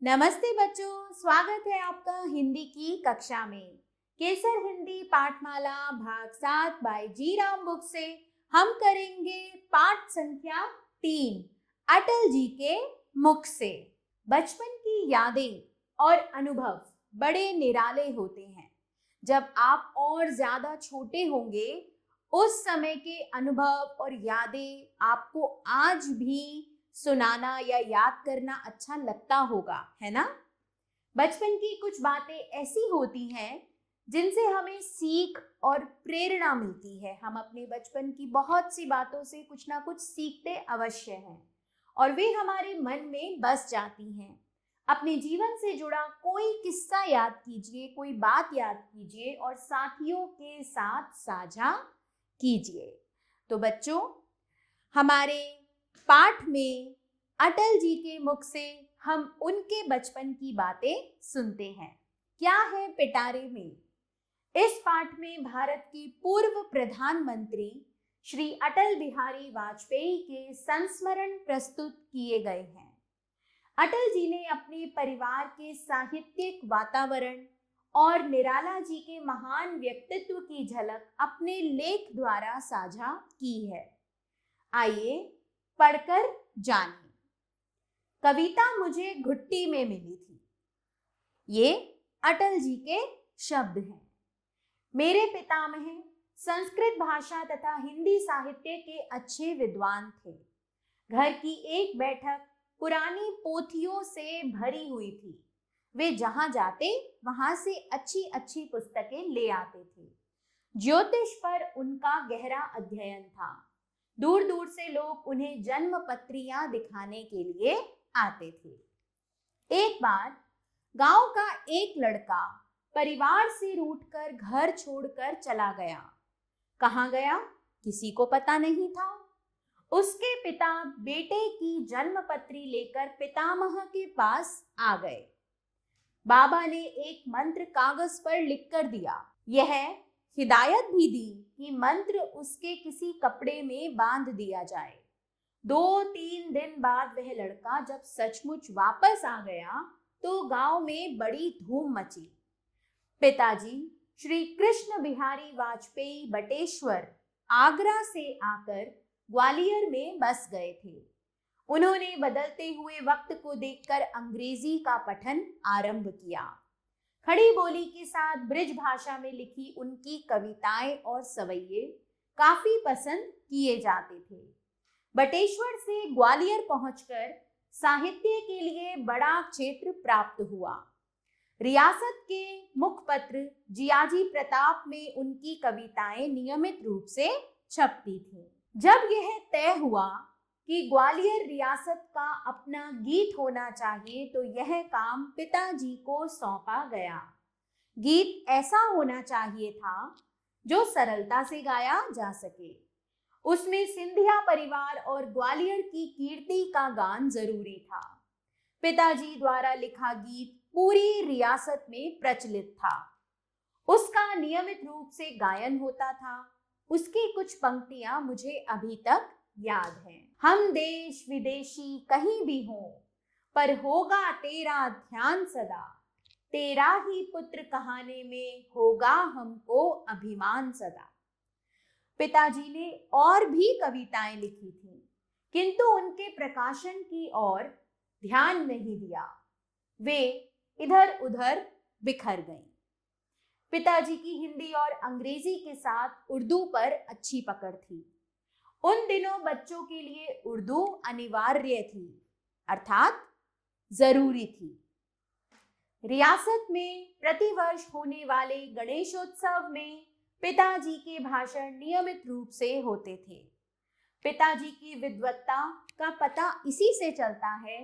नमस्ते बच्चों, स्वागत है आपका हिंदी की कक्षा में। केसर हिंदी पाठमाला भाग 7 बाय जी राम बुक से हम करेंगे पाठ संख्या 3 अटल जी के मुख से। बचपन की यादें और अनुभव बड़े निराले होते हैं। जब आप और ज्यादा छोटे होंगे, उस समय के अनुभव और यादें आपको आज भी सुनाना या याद करना अच्छा लगता होगा, है ना? बचपन की कुछ बातें ऐसी होती हैं जिनसे हमें सीख और प्रेरणा मिलती है। हम अपने बचपन की बहुत सी बातों से कुछ ना कुछ सीखते अवश्य हैं और वे हमारे मन में बस जाती हैं। अपने जीवन से जुड़ा कोई किस्सा याद कीजिए, कोई बात याद कीजिए और साथियों के साथ साझा कीजिए। तो बच्चों, हमारे पाठ में अटल जी के मुख से हम उनके बचपन की बातें सुनते हैं। क्या है पिटारे में? इस पाठ में भारत के पूर्व प्रधानमंत्री श्री अटल बिहारी वाजपेयी के संस्मरण प्रस्तुत किए गए हैं। अटल जी ने अपने परिवार के साहित्यिक वातावरण और निराला जी के महान व्यक्तित्व की झलक अपने लेख द्वारा साझा की है। आइए पढ़कर जानें। कविता मुझे घुट्टी में मिली थी। ये अटल जी के शब्द हैं। मेरे पितामह संस्कृत भाषा तथा हिंदी साहित्य के अच्छे विद्वान थे। घर की एक बैठक पुरानी पोथियों से भरी हुई थी। वे जहां जाते वहां से अच्छी अच्छी पुस्तकें ले आते थे। ज्योतिष पर उनका गहरा अध्ययन था। दूर दूर से लोग उन्हें जन्म पत्रियां दिखाने के लिए आते थे। एक बार गांव का एक लड़का परिवार से रूठकर घर छोड़कर चला गया। कहाँ गया किसी को पता नहीं था। उसके पिता बेटे की जन्म पत्री लेकर पितामह के पास आ गए। बाबा ने एक मंत्र कागज पर लिखकर दिया। यह हिदायत भी दी कि मंत्र उसके किसी कपड़े में बांध दिया जाए। 2-3 दिन बाद वह लड़का जब सचमुच वापस आ गया तो गांव में बड़ी धूम मची। पिताजी श्री कृष्ण बिहारी वाजपेयी बटेश्वर आगरा से आकर ग्वालियर में बस गए थे। उन्होंने बदलते हुए वक्त को देखकर अंग्रेजी का पठन आरंभ किया। खड़ी बोली के साथ ब्रिज भाषा में लिखी उनकी कविताएं और सवैये काफी पसंद किए जाते थे। बटेश्वर से ग्वालियर पहुंचकर साहित्य के लिए बड़ा क्षेत्र प्राप्त हुआ। रियासत के मुखपत्र जियाजी प्रताप में उनकी कविताएं नियमित रूप से छपती थीं। जब यह तय हुआ कि ग्वालियर रियासत का अपना गीत होना चाहिए तो यह काम पिताजी को सौंपा गया। गीत ऐसा होना चाहिए था जो सरलता से गाया जा सके। उसमें सिंधिया परिवार और ग्वालियर की कीर्ति का गान जरूरी था। पिताजी द्वारा लिखा गीत पूरी रियासत में प्रचलित था। उसका नियमित रूप से गायन होता था। उसकी कुछ पंक्तियां मुझे अभी तक याद हैं। हम देश विदेशी कहीं भी हों, पर होगा तेरा ध्यान सदा। तेरा ही पुत्र कहाने में होगा हमको अभिमान सदा। पिताजी ने और भी कविताएं लिखी थीं, किंतु उनके प्रकाशन की ओर ध्यान नहीं दिया। वे इधर उधर बिखर गईं। पिताजी की हिंदी और अंग्रेजी के साथ उर्दू पर अच्छी पकड़ थी। उन दिनों बच्चों के लिए उर्दू अनिवार्य थी, अर्थात जरूरी थी। रियासत में प्रतिवर्ष होने वाले गणेशोत्सव में पिताजी के भाषण नियमित रूप से होते थे। पिताजी की विद्वत्ता का पता इसी से चलता है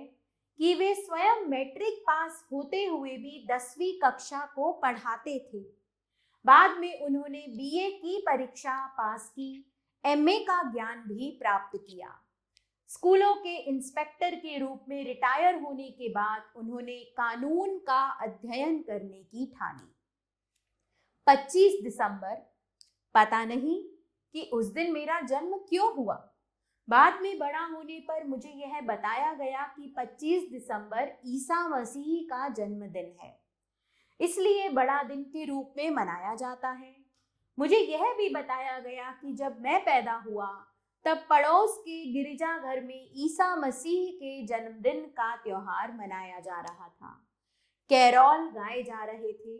कि वे स्वयं मैट्रिक पास होते हुए भी 10वीं कक्षा को पढ़ाते थे। बाद में उन्होंने बीए की परीक्षा पास की, एमए का ज्ञान भी प्राप्त किया। स्कूलों के इंस्पेक्टर के रूप में रिटायर होने के बाद उन्होंने कानून का अध्ययन करने की ठानी। 25 दिसंबर, पता नहीं कि उस दिन मेरा जन्म क्यों हुआ। बाद में बड़ा होने पर मुझे यह बताया गया कि 25 दिसंबर ईसा मसीह का जन्मदिन है, इसलिए बड़ा दिन के रूप में मनाया जाता है। मुझे यह भी बताया गया कि जब मैं पैदा हुआ तब पड़ोस के गिरजाघर में ईसा मसीह के जन्मदिन का त्योहार मनाया जा रहा था। कैरोल गाए जा रहे थे,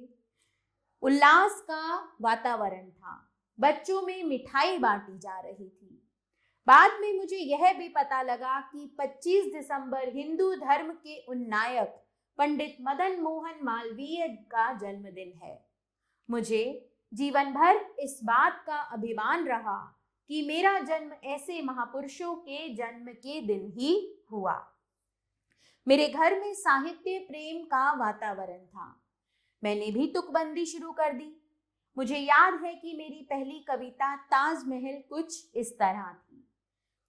उल्लास का वातावरण था, बच्चों में मिठाई बांटी जा रही थी। बाद में मुझे यह भी पता लगा कि 25 दिसंबर हिंदू धर्म के उन नायक पंडित मदन मोहन मालवीय का जन्मदिन है। मुझे जीवन भर इस बात का अभिमान रहा कि मेरा जन्म ऐसे महापुरुषों के जन्म के दिन ही हुआ। मेरे घर में साहित्य प्रेम का वातावरण था। मैंने भी तुकबंदी शुरू कर दी। मुझे याद है कि मेरी पहली कविता ताजमहल कुछ इस तरह थी।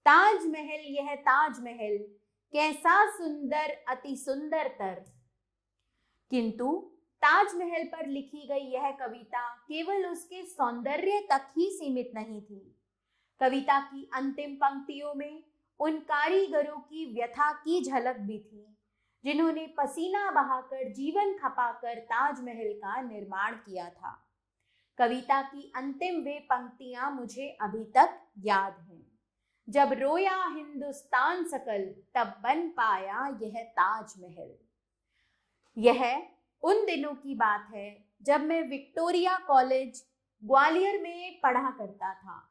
ताजमहल, यह ताजमहल कैसा सुंदर, अति सुंदर तर। किंतु ताजमहल पर लिखी गई यह कविता केवल उसके सौंदर्य तक ही सीमित नहीं थी। कविता की अंतिम पंक्तियों में उन कारीगरों की व्यथा की झलक भी थी जिन्होंने पसीना बहाकर, जीवन खपाकर ताजमहल का निर्माण किया था। कविता की अंतिम वे पंक्तियां मुझे अभी तक याद हैं। जब रोया हिंदुस्तान सकल, तब बन पाया यह ताजमहल। यह उन दिनों की बात है जब मैं विक्टोरिया कॉलेज ग्वालियर में पढ़ा करता था।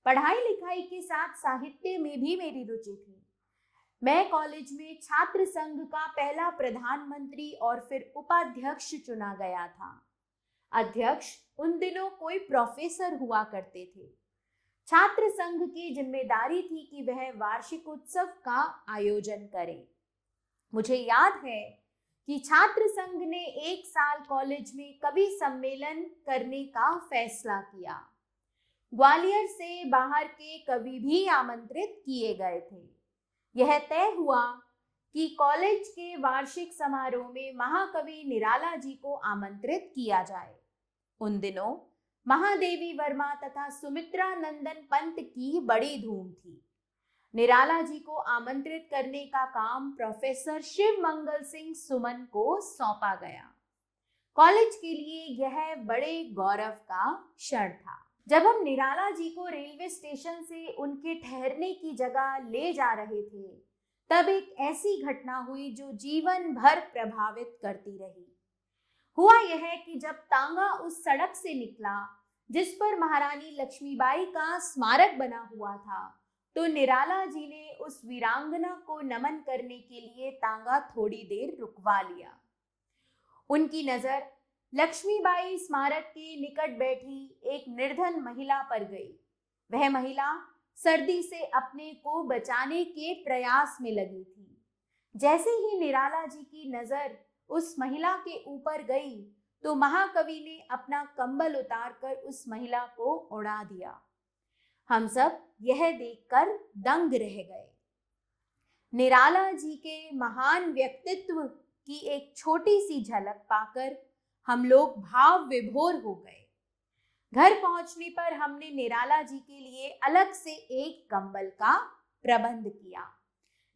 पढ़ाई लिखाई के साथ साहित्य में भी मेरी रुचि थी। मैं कॉलेज में छात्र संघ का पहला प्रधानमंत्री और फिर उपाध्यक्ष चुना गया था। अध्यक्ष उन दिनों कोई प्रोफेसर हुआ करते थे। छात्र संघ की जिम्मेदारी थी कि वह वार्षिक उत्सव का आयोजन करे। मुझे याद है कि छात्र संघ ने एक साल कॉलेज में कवि सम्मेलन करने का फैसला किया। ग्वालियर से बाहर के कवि भी आमंत्रित किए गए थे। यह तय हुआ कि कॉलेज के वार्षिक समारोह में महाकवि निराला जी को आमंत्रित किया जाए। उन दिनों महादेवी वर्मा तथा सुमित्रा नंदन पंत की बड़ी धूम थी। निराला जी को आमंत्रित करने का काम प्रोफेसर शिव मंगल सिंह सुमन को सौंपा गया। कॉलेज के लिए यह बड़े गौरव का क्षण था। जब हम निराला जी को रेलवे स्टेशन से उनके ठहरने की जगह ले जा रहे थे, तब एक ऐसी घटना हुई जो जीवन भर प्रभावित करती रही। हुआ यह कि जब तांगा उस सड़क से निकला जिस पर महारानी लक्ष्मीबाई का स्मारक बना हुआ था, तो निराला जी ने उस वीरांगना को नमन करने के लिए तांगा थोड़ी देर रुकवा लिया। उनकी नजर लक्ष्मीबाई स्मारक के निकट बैठी एक निर्धन महिला पर गई। वह महिला सर्दी से अपने को बचाने के प्रयास में लगी थी। जैसे ही निराला जी की नजर उस महिला के ऊपर गई तो महाकवि ने अपना कंबल उतारकर उस महिला को उड़ा दिया। हम सब यह देखकर दंग रह गए। निराला जी के महान व्यक्तित्व की एक छोटी सी झलक पाकर हम लोग भाव विभोर हो गए। घर पहुंचने पर हमने निराला जी के लिए अलग से एक कंबल का प्रबंध किया,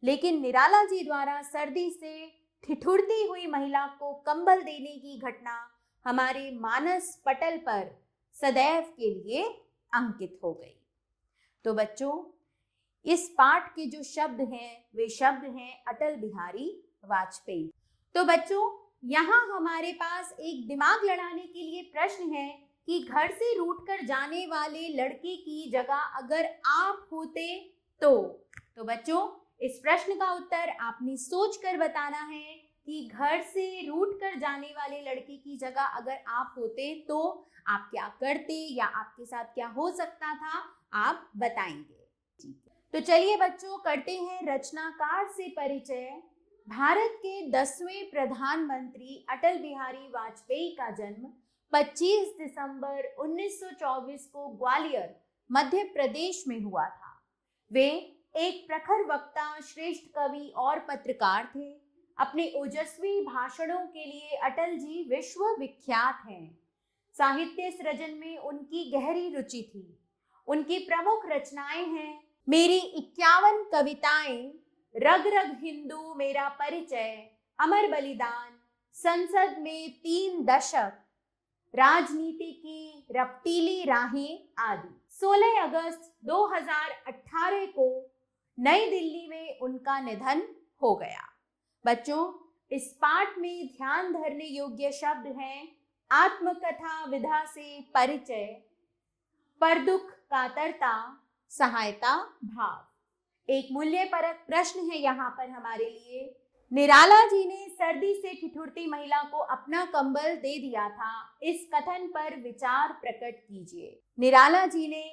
लेकिन निराला जी द्वारा सर्दी से ठिठुरती हुई महिला को कंबल देने की घटना हमारे मानस पटल पर सदैव के लिए अंकित हो गई। तो बच्चों, इस पाठ के जो शब्द हैं वे शब्द हैं अटल बिहारी वाजपेयी। तो बच्चों, यहाँ हमारे पास एक दिमाग लड़ाने के लिए प्रश्न है कि घर से रूठ कर जाने वाले लड़के की जगह अगर आप होते तो बच्चों, इस प्रश्न का उत्तर आपने सोच कर बताना है कि घर से रूठ कर जाने वाले लड़के की जगह अगर आप होते तो आप क्या करते या आपके साथ क्या हो सकता था, आप बताएंगे। तो चलिए बच्चों, करते हैं रचनाकार से परिचय। भारत के 10वें प्रधानमंत्री अटल बिहारी वाजपेयी का जन्म 25 दिसंबर 1924 को ग्वालियर, मध्य प्रदेश में हुआ था। वे एक प्रखर वक्ता, श्रेष्ठ कवि और पत्रकार थे। अपने ओजस्वी भाषणों के लिए अटल जी विश्व विख्यात हैं। साहित्य सृजन में उनकी गहरी रुचि थी। उनकी प्रमुख रचनाएं हैं मेरी 51 कविताएं, रग रग हिंदू मेरा परिचय, अमर बलिदान, संसद में 3 दशक, राजनीति की रफ्तीली राहें आदि। 16 अगस्त 2018 को नई दिल्ली में उनका निधन हो गया। बच्चों, इस पाठ में ध्यान धरने योग्य शब्द हैं आत्मकथा विधा से परिचय, परदुख कातरता, सहायता भाव। एक मूल्यपरक प्रश्न है यहाँ पर हमारे लिए। निराला जी ने सर्दी से ठिठुरती महिला को अपना कंबल दे दिया था, इस कथन पर विचार प्रकट कीजिए। निराला जी ने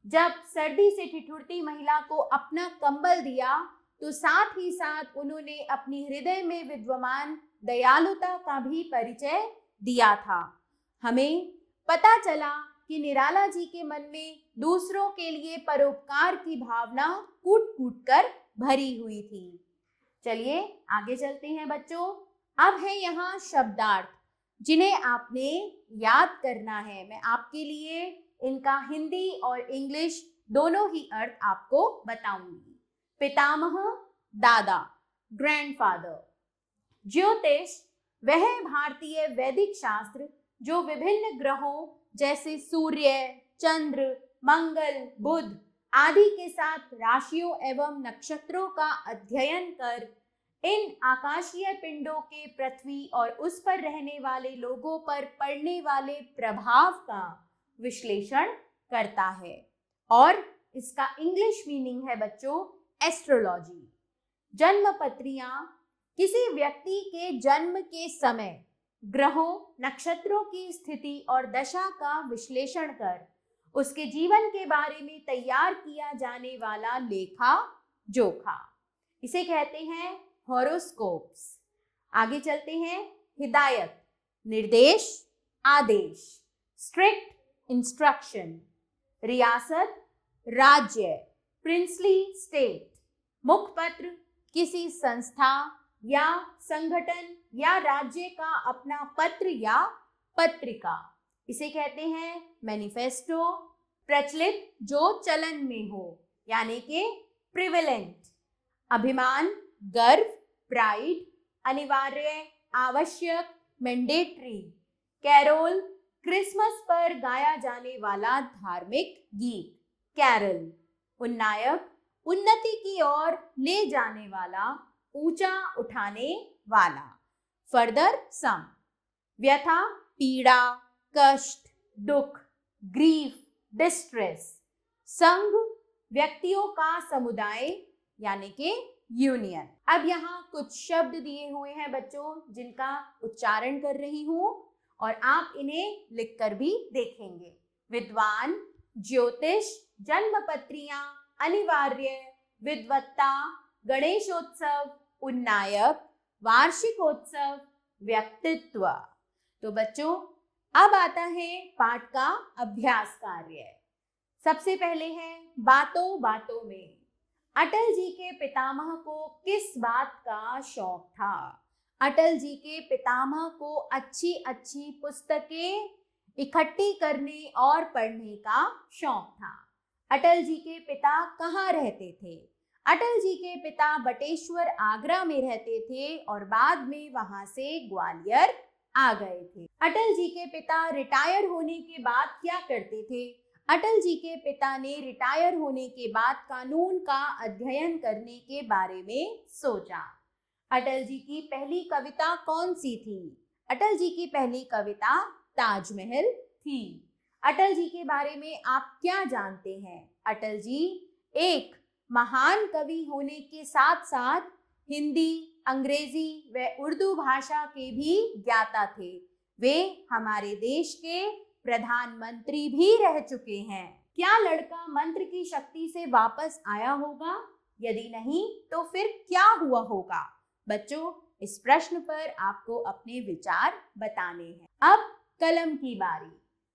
जब सर्दी से ठिठुरती महिला को अपना कंबल दिया तो साथ ही साथ उन्होंने अपनी हृदय में विद्यमान दयालुता का भी परिचय दिया था। हमें पता चला कि निराला जी के मन में दूसरों के लिए परोपकार की भावना कूट कूट कर भरी हुई थी। चलिए आगे चलते हैं बच्चों। अब है यहाँ शब्दार्थ जिन्हें आपने याद करना है। मैं आपके लिए इनका हिंदी और इंग्लिश दोनों ही अर्थ आपको बताऊंगी। पितामह, दादा, ग्रैंडफादर। ज्योतिष वह भारतीय वैदिक शास्त्र जो विभिन्न ग्रहों जैसे सूर्य, चंद्र, मंगल, बुध आदि के साथ राशियों एवं नक्षत्रों का अध्ययन कर इन आकाशीय पिंडों के पृथ्वी और उस पर रहने वाले लोगों पर पड़ने वाले प्रभाव का विश्लेषण करता है। और इसका इंग्लिश मीनिंग है बच्चों एस्ट्रोलॉजी। जन्म पत्रियां किसी व्यक्ति के जन्म के समय ग्रहों, नक्षत्रों की स्थिति और दशा का विश्लेषण कर उसके जीवन के बारे में तैयार किया जाने वाला लेखा जोखा, इसे कहते हैं हॉरोस्कोप्स। आगे चलते हैं। हिदायत, निर्देश, आदेश, स्ट्रिक्ट इंस्ट्रक्शन। रियासत, राज्य, प्रिंसली स्टेट। मुखपत्र, किसी संस्था या संगठन या राज्य का अपना पत्र या पत्रिका, इसे कहते हैं मैनिफेस्टो। प्रचलित, जो चलन में हो, यानी कि प्रिवेलेंट। अभिमान, गर्व, प्राइड। अनिवार्य, आवश्यक, मैंडेटरी। कैरोल, क्रिसमस पर गाया जाने वाला धार्मिक गीत, कैरल। उन्नायक, उन्नति की ओर ले जाने वाला, ऊंचा उठाने वाला। फर्दर सम, व्यथा, पीड़ा, कष्ट, दुख, ग्रीफ, डिस्ट्रेस। संघ, व्यक्तियों का समुदाय यानी कि यूनियन। अब यहाँ कुछ शब्द दिए हुए हैं बच्चों जिनका उच्चारण कर रही हूं और आप इन्हें लिखकर भी देखेंगे। विद्वान, ज्योतिष, जन्मपत्रियां, अनिवार्य, विद्वत्ता, गणेशोत्सव, उन्नायक, वार्षिकोत्सव, व्यक्तित्व। तो बच्चों अब आता है पाठ का अभ्यास कार्य। सबसे पहले है बातों बातों में। अटल जी के पितामह को किस बात का शौक था? अटल जी के पितामह को अच्छी अच्छी पुस्तकें इकट्ठी करने और पढ़ने का शौक था। अटल जी के पिता कहाँ रहते थे? अटल जी के पिता बटेश्वर आगरा में रहते थे और बाद में वहां से ग्वालियर आ गए थे। अटल जी के पिता रिटायर होने के बाद क्या करते थे? अटल जी के पिता ने रिटायर होने के बाद कानून का अध्ययन करने के बारे में सोचा। अटल जी की पहली कविता कौन सी थी? अटल जी की पहली कविता ताजमहल थी। अटल जी के बारे में आप क्या जानते हैं? अटल जी एक महान कवि होने के साथ साथ हिंदी, अंग्रेजी व उर्दू भाषा के भी ज्ञाता थे। वे हमारे देश के प्रधानमंत्री भी रह चुके हैं। क्या लड़का मंत्र की शक्ति से वापस आया होगा? यदि नहीं तो फिर क्या हुआ होगा? बच्चों इस प्रश्न पर आपको अपने विचार बताने हैं। अब कलम की बारी।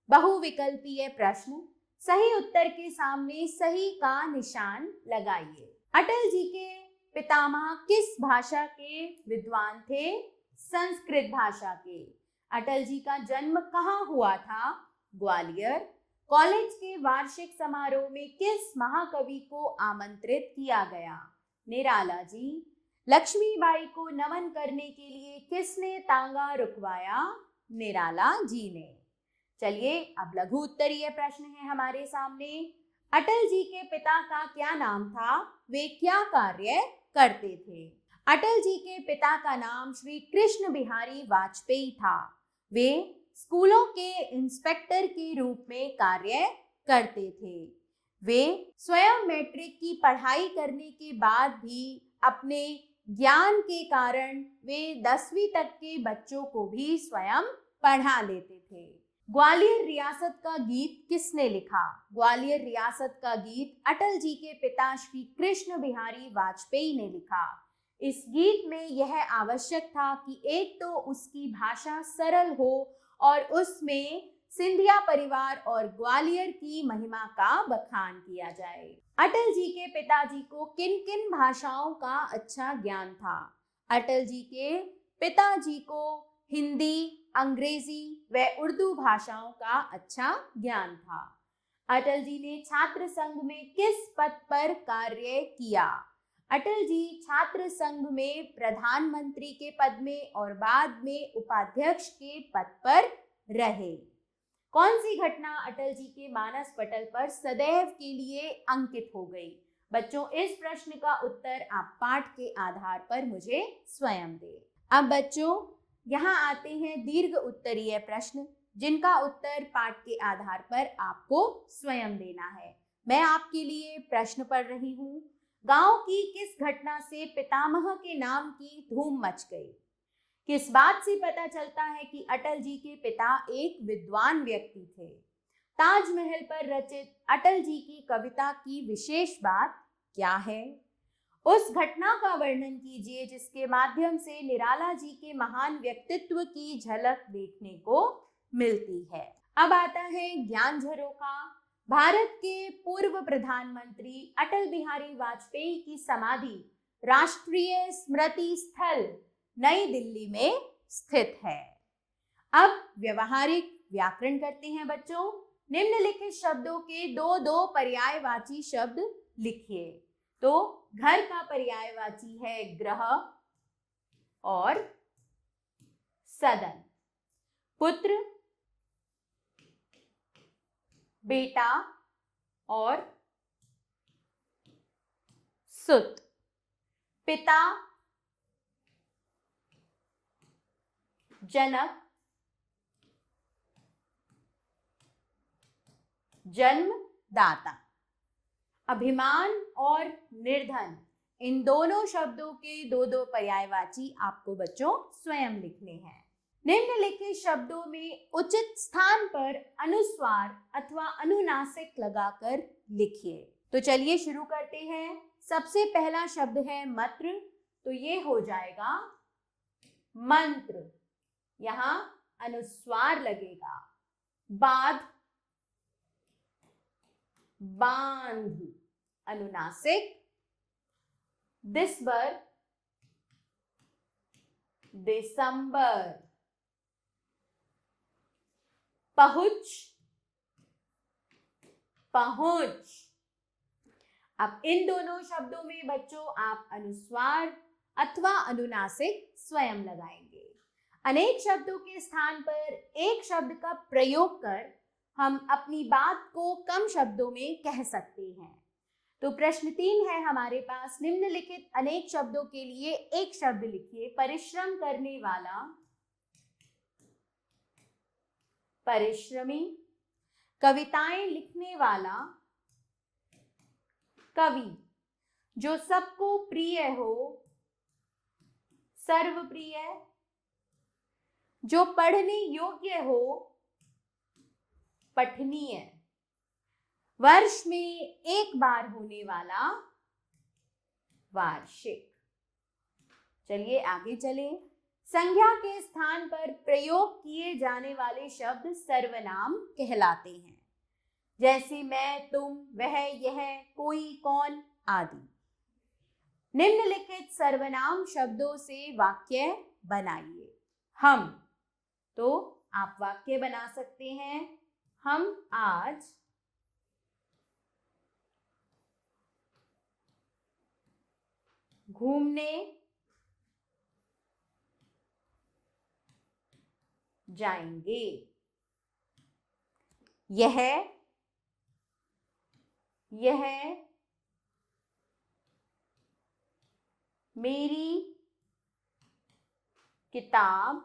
बहुविकल्पीय प्रश्न, सही उत्तर के सामने सही का निशान लगाइए। अटल जी के पितामह किस भाषा के विद्वान थे? संस्कृत भाषा के। अटल जी का जन्म कहाँ हुआ था? ग्वालियर। कॉलेज के वार्षिक समारोह में किस महाकवि को आमंत्रित किया गया? निराला जी। लक्ष्मीबाई को नमन करने के लिए किसने तांगा रुकवाया? निराला जी ने। चलिए अब लघु उत्तरीय प्रश्न है हमारे सामने। अटल जी के पिता का क्या नाम था? वे क्या कार्य करते थे? अटल जी के पिता का नाम श्री कृष्ण बिहारी वाजपेयी था। वे स्कूलों के इंस्पेक्टर के रूप में कार्य करते थे। वे स्वयं मैट्रिक की पढ़ाई करने के बाद भी अपने ज्ञान के कारण वे 10वीं तक के बच्चों को भी स्वयं पढ़ा लेते थे। ग्वालियर रियासत का गीत किसने लिखा? ग्वालियर रियासत का गीत अटल जी के पिता श्री कृष्ण बिहारी वाजपेयी ने लिखा। इस गीत में यह आवश्यक था कि एक तो उसकी भाषा सरल हो और उसमें सिंधिया परिवार और ग्वालियर की महिमा का बखान किया जाए। अटल जी के पिताजी को किन किन भाषाओं का अच्छा ज्ञान था? अटल जी के पिताजी को हिंदी, अंग्रेजी व उर्दू भाषाओं का अच्छा ज्ञान था। अटल जी ने छात्र संघ में किस पद पर कार्य किया? अटल जी छात्र संघ में प्रधानमंत्री के पद में और बाद में उपाध्यक्ष के पद पर रहे। कौन सी घटना अटल जी के मानस पटल पर सदैव के लिए अंकित हो गई? बच्चों, इस प्रश्न का उत्तर आप पाठ के आधार पर मुझे स्वयं दें। अब बच्चों, यहाँ आते हैं दीर्घ उत्तरीय प्रश्न, जिनका उत्तर पाठ के आधार पर आपको स्वयं देना है। मैं आपके लिए प्रश्न पढ़ रही हूँ। गांव की किस घटना से पितामह के नाम की धूम मच गई? किस बात से पता चलता है कि अटल जी के पिता एक विद्वान व्यक्ति थे? ताजमहल पर रचित अटल जी की कविता की विशेष बात क्या है? उस घटना का वर्णन कीजिए जिसके माध्यम से निराला जी के महान व्यक्तित्व की झलक देखने को मिलती है। अब आता है ज्ञान झरोखा। भारत के पूर्व प्रधानमंत्री अटल बिहारी वाजपेयी की समाधि राष्ट्रीय स्मृति स्थल नई दिल्ली में स्थित है। अब व्यवहारिक व्याकरण करते हैं बच्चों। निम्नलिखित शब्दों के दो दो पर्यायवाची शब्द लिखिए। तो घर का पर्यायवाची है गृह और सदन। पुत्र, बेटा और सुत। पिता, जनक, जन्मदाता। अभिमान और निर्धन, इन दोनों शब्दों के दो दो पर्यायवाची आपको बच्चों स्वयं लिखने हैं। निम्नलिखित शब्दों में उचित स्थान पर अनुस्वार अथवा अनुनासिक लगाकर लिखिए। तो चलिए शुरू करते हैं। सबसे पहला शब्द है मंत्र, तो ये हो जाएगा मंत्र, यहां अनुस्वार लगेगा। बाध, बांध, अनुनासिक। दिसंबर, दिसंबर। पहुंच, पहुंच। अब इन दोनों शब्दों में बच्चों आप अनुस्वार अथवा अनुनासिक स्वयं लगाएंगे। अनेक शब्दों के स्थान पर एक शब्द का प्रयोग कर हम अपनी बात को कम शब्दों में कह सकते हैं। तो प्रश्न 3 है हमारे पास। निम्नलिखित अनेक शब्दों के लिए एक शब्द लिखिए। परिश्रम करने वाला, परिश्रमी। कविताएं लिखने वाला, कवि। जो सबको प्रिय हो, सर्वप्रिय। जो पढ़ने योग्य हो, पठनीय। वर्ष में एक बार होने वाला, वार्षिक। चलिए आगे चलें। संज्ञा के स्थान पर प्रयोग किए जाने वाले शब्द सर्वनाम कहलाते हैं, जैसे मैं, तुम, वह, यह, कोई, कौन आदि। निम्नलिखित सर्वनाम शब्दों से वाक्य बनाइए। हम, तो आप वाक्य बना सकते हैं। हम आज घूमने जाएंगे। यह मेरी किताब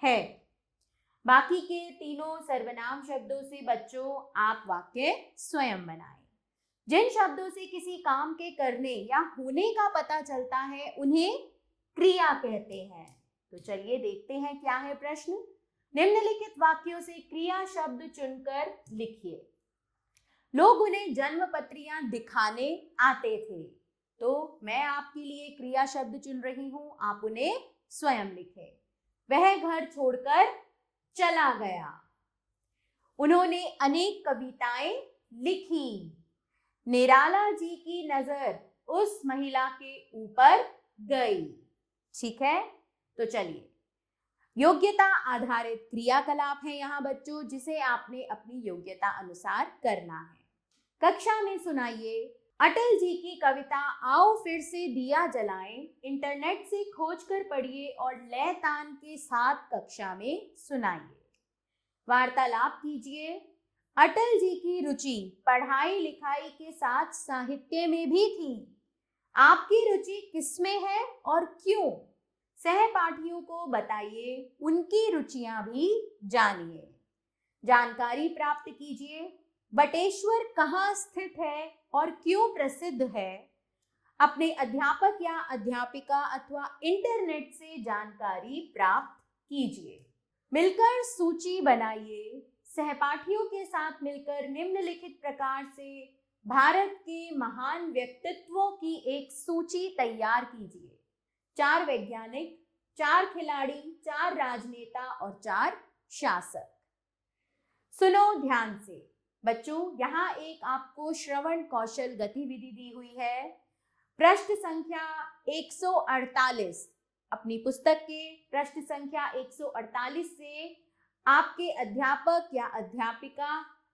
है। बाकी के तीनों सर्वनाम शब्दों से बच्चों आप वाक्य स्वयं बनाएं। जिन शब्दों से किसी काम के करने या होने का पता चलता है उन्हें क्रिया कहते हैं। तो चलिए देखते हैं क्या है प्रश्न। निम्नलिखित वाक्यों से क्रिया शब्द चुनकर लिखिए। लोग उन्हें जन्म पत्रियां दिखाने आते थे। तो मैं आपके लिए क्रिया शब्द चुन रही हूं, आप उन्हें स्वयं लिखें। वह घर छोड़कर चला गया। उन्होंने अनेक कविताएं लिखी। निराला जी की नजर उस महिला के ऊपर गई। ठीक है, तो चलिए योग्यता आधारित क्रियाकलाप है यहाँ बच्चों, जिसे आपने अपनी योग्यता अनुसार करना है। कक्षा में सुनाइए अटल जी की कविता आओ फिर से दिया जलाएं, इंटरनेट से खोज कर पढ़िए और लय तान के साथ कक्षा में सुनाइए। वार्तालाप कीजिए। अटल जी की रुचि पढ़ाई लिखाई के साथ साहित्य में भी थी। आपकी रुचि किसमें है और क्यों? सहपाठियों को बताइए, उनकी रुचियां भी जानिए। जानकारी प्राप्त कीजिए। बटेश्वर कहाँ स्थित है और क्यों प्रसिद्ध है? अपने अध्यापक या अध्यापिका अथवा इंटरनेट से जानकारी प्राप्त कीजिए। मिलकर सूची बनाइए। सहपाठियों के साथ मिलकर निम्नलिखित प्रकार से भारत के महान व्यक्तित्वों की एक सूची तैयार कीजिए। 4 वैज्ञानिक, 4 खिलाड़ी, 4 राजनेता और 4 शासक। सुनो ध्यान से बच्चों, यहाँ एक आपको श्रवण कौशल गतिविधि दी हुई है। पृष्ठ संख्या 148, अपनी पुस्तक के पृष्ठ संख्या 148 से आपके अध्यापक या अध्यापिका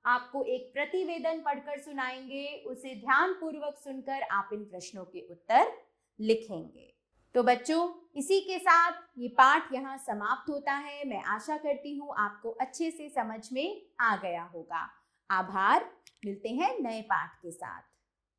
आपको एक प्रतिवेदन पढ़कर सुनाएंगे। उसे ध्यानपूर्वक सुनकर आप इन प्रश्नों के उत्तर लिखेंगे। तो बच्चों, इसी के साथ ये पाठ यहाँ समाप्त होता है। मैं आशा करती हूँ आपको अच्छे से समझ में आ गया होगा। आभार। मिलते हैं नए पाठ के साथ।